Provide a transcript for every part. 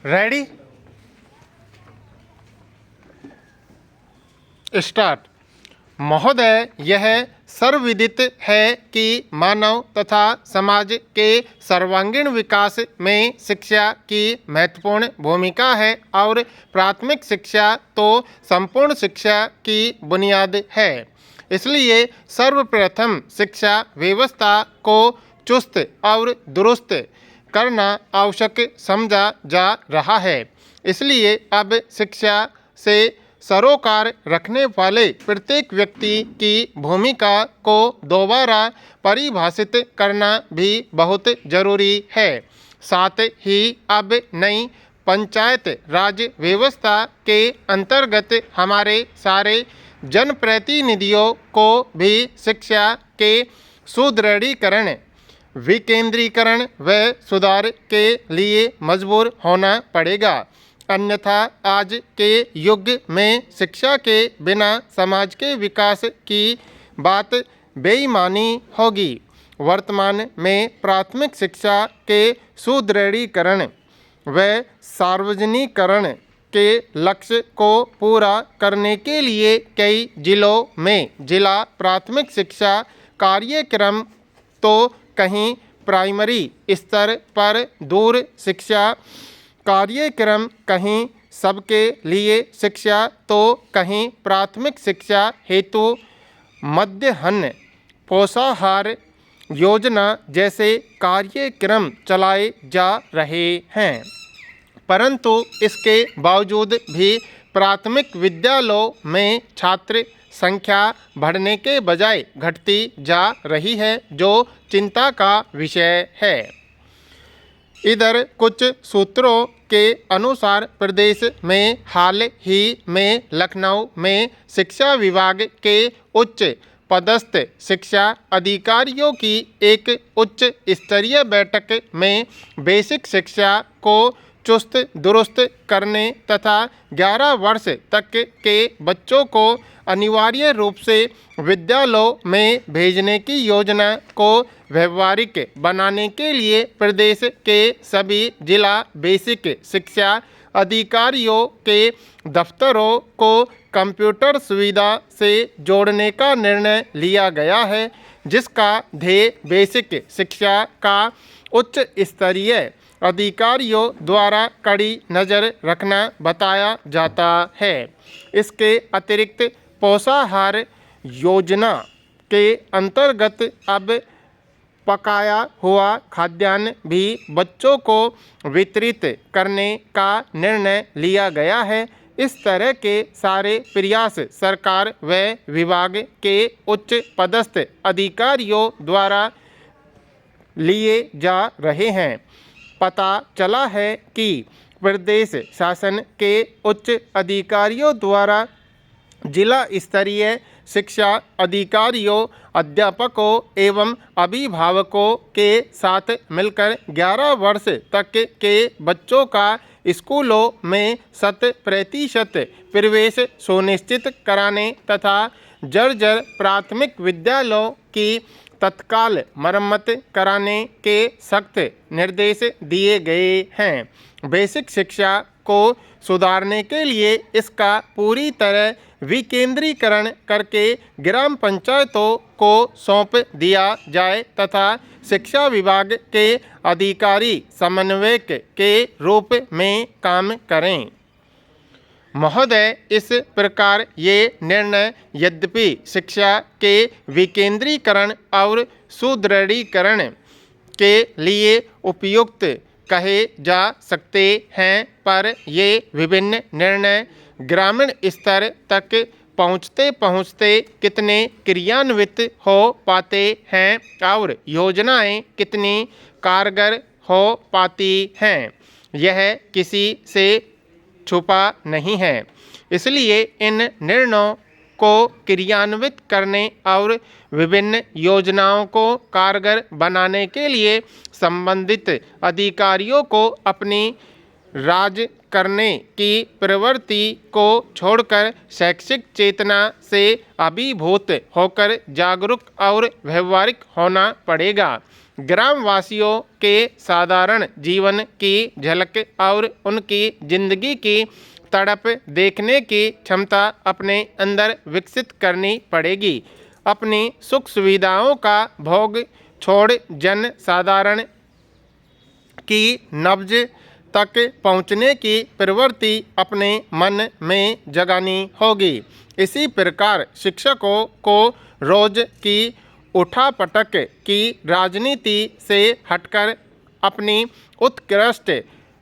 Ready start. महोदय, यह सर्वविदित है कि मानव तथा समाज के सर्वांगीण विकास में शिक्षा की महत्वपूर्ण भूमिका है और प्राथमिक शिक्षा तो संपूर्ण शिक्षा की बुनियाद है। इसलिए सर्वप्रथम शिक्षा व्यवस्था को चुस्त और दुरुस्त करना आवश्यक समझा जा रहा है। इसलिए अब शिक्षा से सरोकार रखने वाले प्रत्येक व्यक्ति की भूमिका को दोबारा परिभाषित करना भी बहुत जरूरी है। साथ ही अब नई पंचायत राज व्यवस्था के अंतर्गत हमारे सारे जनप्रतिनिधियों को भी शिक्षा के सुदृढ़ीकरण, विकेंद्रीकरण व सुधार के लिए मजबूर होना पड़ेगा। अन्यथा आज के युग में शिक्षा के बिना समाज के विकास की बात बेईमानी होगी। वर्तमान में प्राथमिक शिक्षा के सुदृढ़ीकरण व सार्वजनिकरण के लक्ष्य को पूरा करने के लिए कई जिलों में जिला प्राथमिक शिक्षा कार्यक्रम तो कहीं प्राइमरी स्तर पर दूर शिक्षा कार्यक्रम, कहीं सबके लिए शिक्षा तो कहीं प्राथमिक शिक्षा हेतु मध्याह्न पोषाहार योजना जैसे कार्यक्रम चलाए जा रहे हैं। परंतु इसके बावजूद भी प्राथमिक विद्यालयों में छात्र संख्या बढ़ने के बजाय घटती जा रही है, जो चिंता का विषय है। इधर कुछ सूत्रों के अनुसार प्रदेश में हाल ही में लखनऊ में शिक्षा विभाग के उच्च पदस्थ शिक्षा अधिकारियों की एक उच्च स्तरीय बैठक में बेसिक शिक्षा को चुस्त दुरुस्त करने तथा 11 वर्ष तक के बच्चों को अनिवार्य रूप से विद्यालयों में भेजने की योजना को व्यवहारिक बनाने के लिए प्रदेश के सभी जिला बेसिक शिक्षा अधिकारियों के दफ्तरों को कंप्यूटर सुविधा से जोड़ने का निर्णय लिया गया है, जिसका ध्येय बेसिक शिक्षा का उच्च स्तरीय अधिकारियों द्वारा कड़ी नज़र रखना बताया जाता है। इसके अतिरिक्त पोषाहार योजना के अंतर्गत अब पकाया हुआ खाद्यान्न भी बच्चों को वितरित करने का निर्णय लिया गया है। इस तरह के सारे प्रयास सरकार व विभाग के उच्च पदस्थ अधिकारियों द्वारा लिए जा रहे हैं। पता चला है कि प्रदेश शासन के उच्च अधिकारियों द्वारा जिला स्तरीय शिक्षा अधिकारियों, अध्यापकों एवं अभिभावकों के साथ मिलकर 11 वर्ष तक के बच्चों का स्कूलों में 100% प्रवेश सुनिश्चित कराने तथा जर्जर प्राथमिक विद्यालयों की तत्काल मरम्मत कराने के सख्त निर्देश दिए गए हैं। बेसिक शिक्षा को सुधारने के लिए इसका पूरी तरह विकेंद्रीकरण करके ग्राम पंचायतों को सौंप दिया जाए तथा शिक्षा विभाग के अधिकारी समन्वयक के रूप में काम करें। महोदय, इस प्रकार ये निर्णय यद्यपि शिक्षा के विकेंद्रीकरण और सुदृढ़ीकरण के लिए उपयुक्त कहे जा सकते हैं, पर ये विभिन्न निर्णय ग्रामीण स्तर तक पहुँचते पहुँचते कितने क्रियान्वित हो पाते हैं और योजनाएं कितनी कारगर हो पाती हैं, यह किसी से छुपा नहीं है। इसलिए इन निर्णयों को क्रियान्वित करने और विभिन्न योजनाओं को कारगर बनाने के लिए संबंधित अधिकारियों को अपनी राज करने की प्रवृत्ति को छोड़कर शैक्षिक चेतना से अभिभूत होकर जागरूक और व्यवहारिक होना पड़ेगा। ग्रामवासियों के साधारण जीवन की झलक और उनकी जिंदगी की तड़प देखने की क्षमता अपने अंदर विकसित करनी पड़ेगी। अपनी सुख सुविधाओं का भोग छोड़ जन साधारण की नब्ज तक पहुँचने की प्रवृत्ति अपने मन में जगानी होगी। इसी प्रकार शिक्षकों को रोज की उठापटक की राजनीति से हटकर अपनी उत्कृष्ट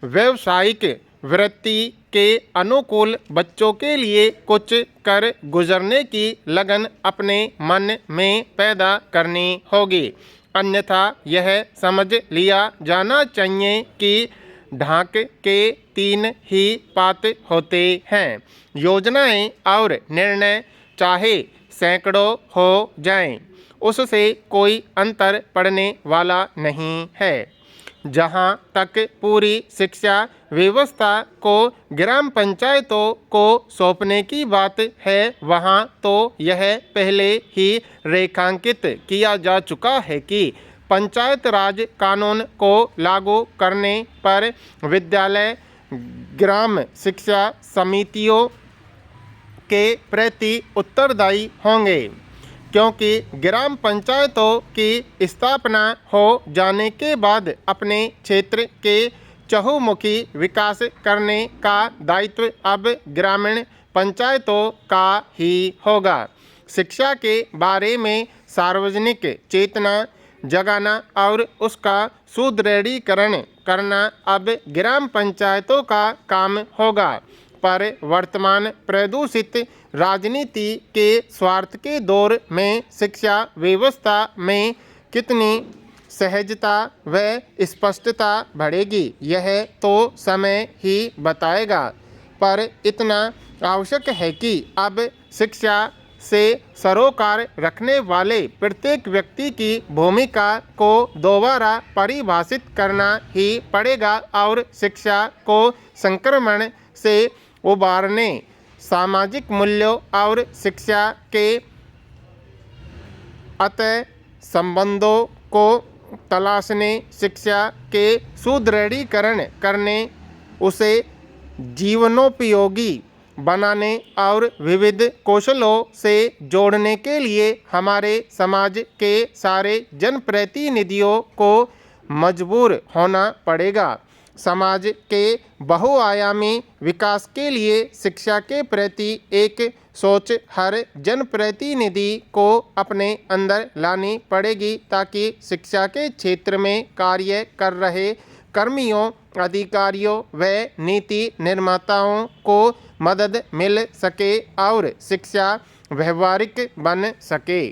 व्यावसायिक वृत्ति के अनुकूल बच्चों के लिए कुछ कर गुजरने की लगन अपने मन में पैदा करनी होगी। अन्यथा यह समझ लिया जाना चाहिए कि ढाक के तीन ही पात होते हैं। योजनाएं और निर्णय चाहे सैकड़ों हो जाएं, उससे कोई अंतर पड़ने वाला नहीं है। जहां तक पूरी शिक्षा व्यवस्था को ग्राम पंचायतों को सौंपने की बात है, वहां तो यह पहले ही रेखांकित किया जा चुका है कि पंचायत राज कानून को लागू करने पर विद्यालय ग्राम शिक्षा समितियों के प्रति उत्तरदायी होंगे, क्योंकि ग्राम पंचायतों की स्थापना हो जाने के बाद अपने क्षेत्र के चहुमुखी विकास करने का दायित्व अब ग्रामीण पंचायतों का ही होगा। शिक्षा के बारे में सार्वजनिक चेतना जगाना और उसका सुदृढ़ीकरण करना अब ग्राम पंचायतों का काम होगा। पर वर्तमान प्रदूषित राजनीति के स्वार्थ के दौर में शिक्षा व्यवस्था में कितनी सहजता व स्पष्टता बढ़ेगी, यह तो समय ही बताएगा। पर इतना आवश्यक है कि अब शिक्षा से सरोकार रखने वाले प्रत्येक व्यक्ति की भूमिका को दोबारा परिभाषित करना ही पड़ेगा और शिक्षा को संक्रमण से उबारने, सामाजिक मूल्यों और शिक्षा के अतः संबंधों को तलाशने, शिक्षा के सुदृढ़ीकरण करने, उसे जीवनोपयोगी बनाने और विविध कौशलों से जोड़ने के लिए हमारे समाज के सारे जनप्रतिनिधियों को मजबूर होना पड़ेगा। समाज के बहुआयामी विकास के लिए शिक्षा के प्रति एक सोच हर जनप्रतिनिधि को अपने अंदर लानी पड़ेगी, ताकि शिक्षा के क्षेत्र में कार्य कर रहे कर्मियों, अधिकारियों व नीति निर्माताओं को मदद मिल सके और शिक्षा व्यवहारिक बन सके।